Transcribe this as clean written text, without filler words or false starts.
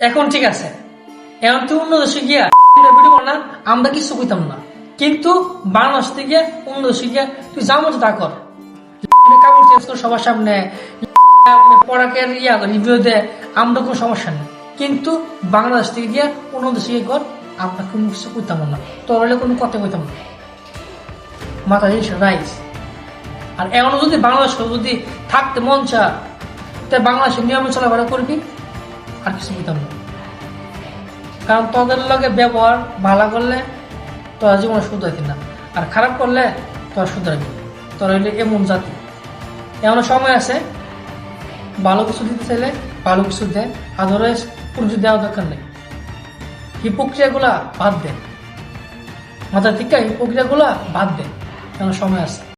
এখন ঠিক আছে, এখন তুই অন্য দেশে গিয়া ভিডিও না, আমরা কিছু কইতাম না, কিন্তু বাংলাদেশ থেকে অন্য দেশে গিয়া তুই যা মতো তা কর, কাপড় চেঞ্জ কর সবার সামনে, পড়াকে রিভিউ দে, আমরা কোনো সমস্যা নেই। কিন্তু বাংলাদেশ থেকে গিয়া অন্য দেশে গিয়ে কর, আমরা কোনো কিছু কইতাম না, তোর হলে কোনো কথা কইতাম না, মাথা জিনিস রাইস। আর এমন যদি বাংলাদেশ যদি থাকতে মন চা, তাই বাংলাদেশের নিয়মে চলাফেরা করবি, আর কিছু কইতাম না। কারণ তোদের লগে ব্যবহার ভালো করলে তোরা জীবনে শুধরাইতি না, আর খারাপ করলে তোরা শুধরাবি। তোরা হইলে এমন জাতি। এমন সময় আছে, ভালো কিছু দিতে চাইলে ভালো কিছু দেয়, আদারওয়াইজ কোনো কিছু দেওয়ার দরকার নেই। হিপোক্রিয়াগুলা বাদ দে, মাথার থেকে হিপোক্রিয়াগুলা বাদ দে, এমন সময় আছে।